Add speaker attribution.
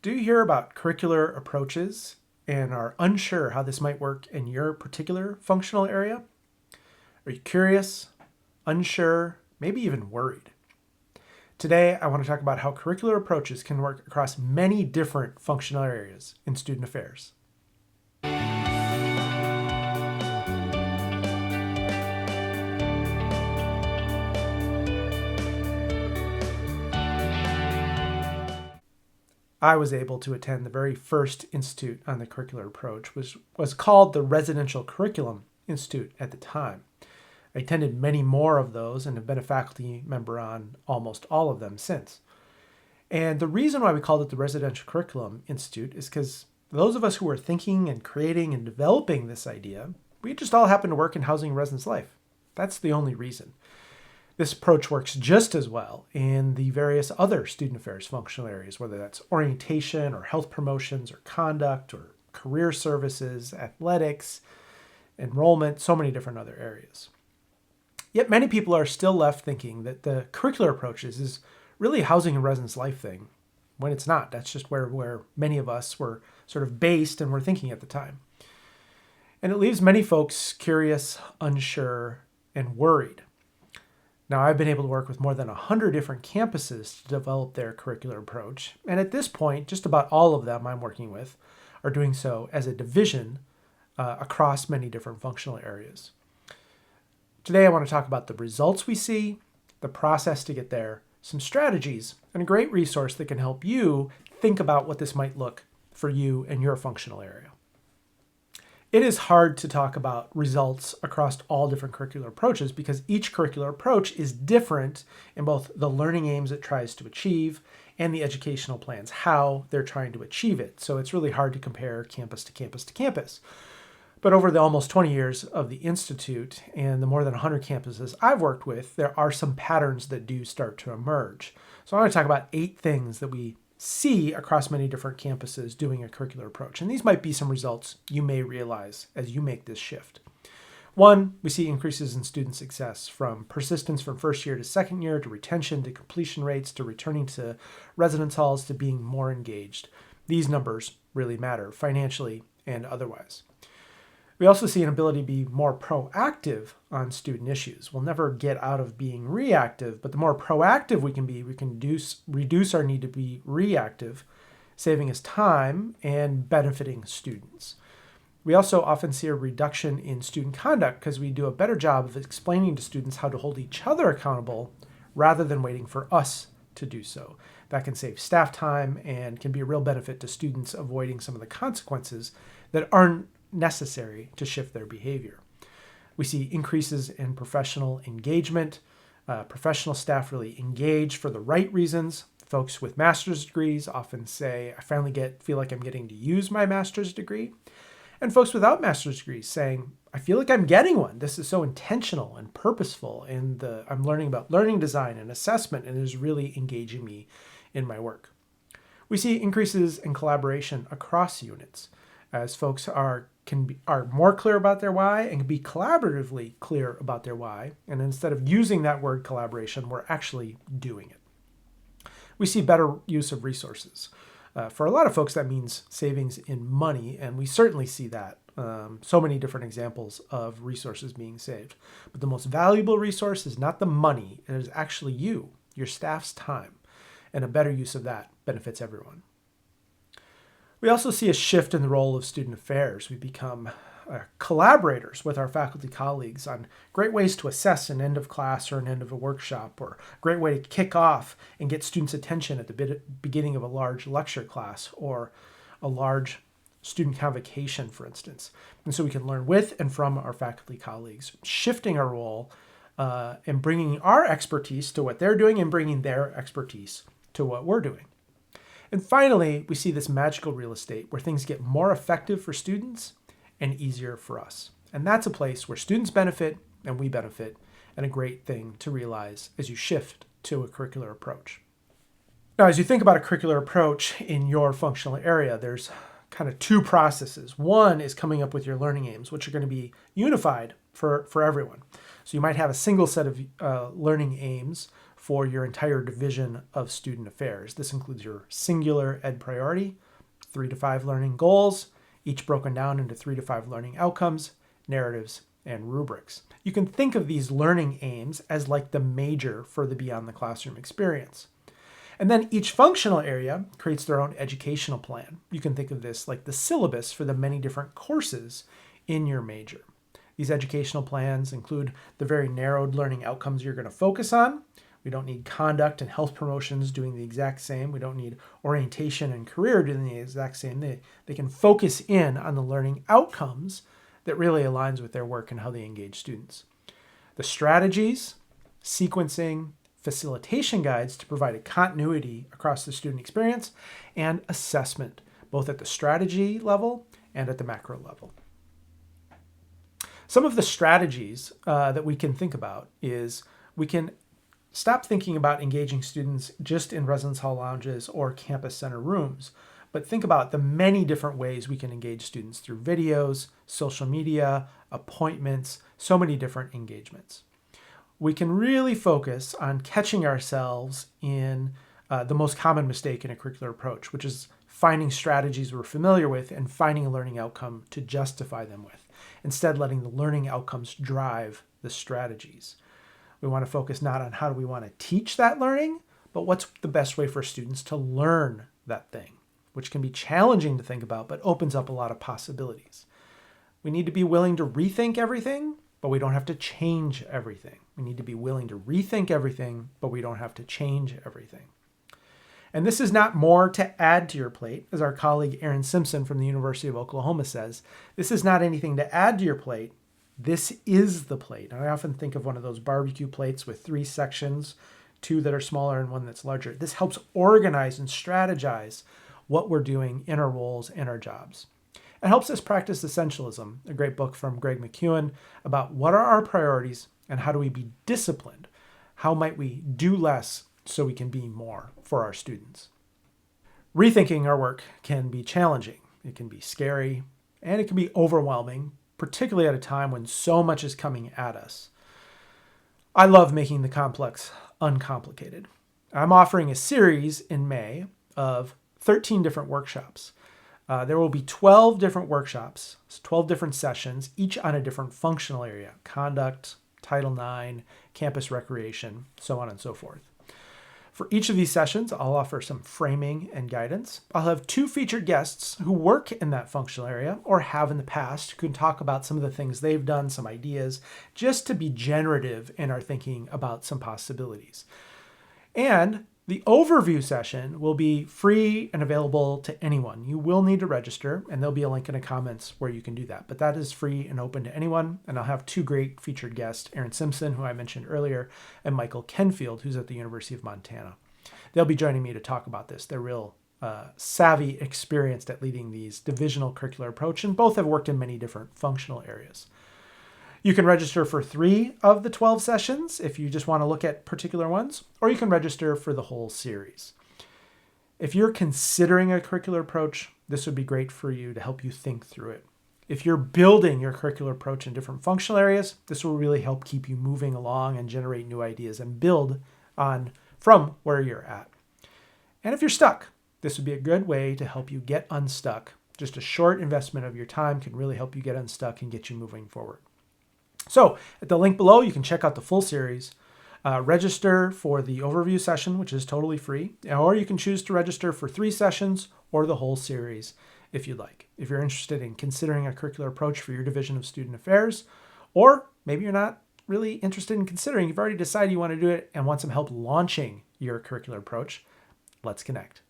Speaker 1: Do you hear about curricular approaches and are unsure how this might work in your particular functional area? Are you curious, unsure, maybe even worried? Today, I want to talk about how curricular approaches can work across many different functional areas in student affairs. I was able to attend the very first institute on the curricular approach, which was called the Residential Curriculum Institute at the time. I attended many more of those and have been a faculty member on almost all of them since. And the reason why we called it the Residential Curriculum Institute is because those of us who were thinking and creating and developing this idea, we just all happen to work in housing and residence life. That's the only reason. This approach works just as well in the various other student affairs functional areas, whether that's orientation or health promotions or conduct or career services, athletics, enrollment, so many different other areas. Yet many people are still left thinking that the curricular approaches is really a housing and residence life thing, when it's not. That's just where many of us were sort of based and were thinking at the time. And it leaves many folks curious, unsure, and worried. Now, I've been able to work with more than 100 different campuses to develop their curricular approach. And at this point, just about all of them I'm working with are doing so as a division across many different functional areas. Today, I want to talk about the results we see, the process to get there, some strategies, and a great resource that can help you think about what this might look for you and your functional area. It is hard to talk about results across all different curricular approaches because each curricular approach is different in both the learning aims it tries to achieve and the educational plans, how they're trying to achieve it. So it's really hard to compare campus to campus to campus. But over the almost 20 years of the Institute and the more than 100 campuses I've worked with, there are some patterns that do start to emerge. So I want to talk about 8 things that we see across many different campuses doing a curricular approach. And these might be some results you may realize as you make this shift. 1, we see increases in student success from persistence from first year to second year to retention to completion rates to returning to residence halls to being more engaged. These numbers really matter financially and otherwise. We also see an ability to be more proactive on student issues. We'll never get out of being reactive, but the more proactive we can be, we can reduce our need to be reactive, saving us time and benefiting students. We also often see a reduction in student conduct because we do a better job of explaining to students how to hold each other accountable rather than waiting for us to do so. That can save staff time and can be a real benefit to students avoiding some of the consequences that aren't necessary to shift their behavior. We see increases in professional engagement. Professional staff really engage for the right reasons. Folks with master's degrees often say, I finally feel like I'm getting to use my master's degree. And folks without master's degrees saying, I feel like I'm getting one. This is so intentional and purposeful, and I'm learning about learning design and assessment, and it is really engaging me in my work. We see increases in collaboration across units as folks are more clear about their why and can be collaboratively clear about their why. And instead of using that word collaboration, we're actually doing it. We see better use of resources. For a lot of folks, that means savings in money, and we certainly see that. So many different examples of resources being saved. But the most valuable resource is not the money, it is actually you, your staff's time. And a better use of that benefits everyone. We also see a shift in the role of student affairs. We become collaborators with our faculty colleagues on great ways to assess an end of class or an end of a workshop, or a great way to kick off and get students' attention at the beginning of a large lecture class or a large student convocation, for instance. And so we can learn with and from our faculty colleagues, shifting our role and bringing our expertise to what they're doing and bringing their expertise to what we're doing. And finally, we see this magical real estate where things get more effective for students and easier for us. And that's a place where students benefit and we benefit, and a great thing to realize as you shift to a curricular approach. Now, as you think about a curricular approach in your functional area, there's kind of 2 processes. One is coming up with your learning aims, which are going to be unified for everyone. So you might have a single set of learning aims for your entire division of student affairs. This includes your singular ed priority, 3 to 5 learning goals, each broken down into 3 to 5 learning outcomes, narratives, and rubrics. You can think of these learning aims as like the major for the beyond the classroom experience. And then each functional area creates their own educational plan. You can think of this like the syllabus for the many different courses in your major. These educational plans include the very narrowed learning outcomes you're going to focus on. We don't need conduct and health promotions doing the exact same. We don't need orientation and career doing the exact same. They can focus in on the learning outcomes that really aligns with their work and how they engage students. The strategies, sequencing, facilitation guides to provide a continuity across the student experience, and assessment, both at the strategy level and at the macro level. Some of the strategies that we can think about is we can stop thinking about engaging students just in residence hall lounges or campus center rooms, but think about the many different ways we can engage students through videos, social media, appointments, so many different engagements. We can really focus on catching ourselves in the most common mistake in a curricular approach, which is finding strategies we're familiar with and finding a learning outcome to justify them with, instead letting the learning outcomes drive the strategies. We want to focus not on how do we want to teach that learning, but what's the best way for students to learn that thing, which can be challenging to think about, but opens up a lot of possibilities. We need to be willing to rethink everything, but we don't have to change everything. We need to be willing to rethink everything, but we don't have to change everything. And this is not more to add to your plate, as our colleague Aaron Simpson from the University of Oklahoma says. This is not anything to add to your plate. This is the plate. And I often think of one of those barbecue plates with 3 sections, 2 that are smaller and 1 that's larger. This helps organize and strategize what we're doing in our roles and our jobs. It helps us practice essentialism, a great book from Greg McEwen about what are our priorities and how do we be disciplined? How might we do less so we can be more for our students? Rethinking our work can be challenging. It can be scary, and it can be overwhelming, particularly at a time when so much is coming at us. I love making the complex uncomplicated. I'm offering a series in May of 13 different workshops. There will be 12 different workshops, 12 different sessions, each on a different functional area: conduct, Title IX, campus recreation, so on and so forth. For each of these sessions, I'll offer some framing and guidance. I'll have 2 featured guests who work in that functional area or have in the past, who can talk about some of the things they've done, some ideas, just to be generative in our thinking about some possibilities. And the overview session will be free and available to anyone. You will need to register, and there'll be a link in the comments where you can do that. But that is free and open to anyone. And I'll have 2 great featured guests, Aaron Simpson, who I mentioned earlier, and Michael Kenfield, who's at the University of Montana. They'll be joining me to talk about this. They're real savvy, experienced at leading these divisional curricular approach, and both have worked in many different functional areas. You can register for 3 of the 12 sessions if you just want to look at particular ones, or you can register for the whole series. If you're considering a curricular approach, this would be great for you to help you think through it. If you're building your curricular approach in different functional areas, this will really help keep you moving along and generate new ideas and build on from where you're at. And if you're stuck, this would be a good way to help you get unstuck. Just a short investment of your time can really help you get unstuck and get you moving forward. So at the link below, you can check out the full series, register for the overview session, which is totally free, or you can choose to register for 3 sessions or the whole series if you'd like. If you're interested in considering a curricular approach for your division of student affairs, or maybe you're not really interested in considering, you've already decided you want to do it and want some help launching your curricular approach, let's connect.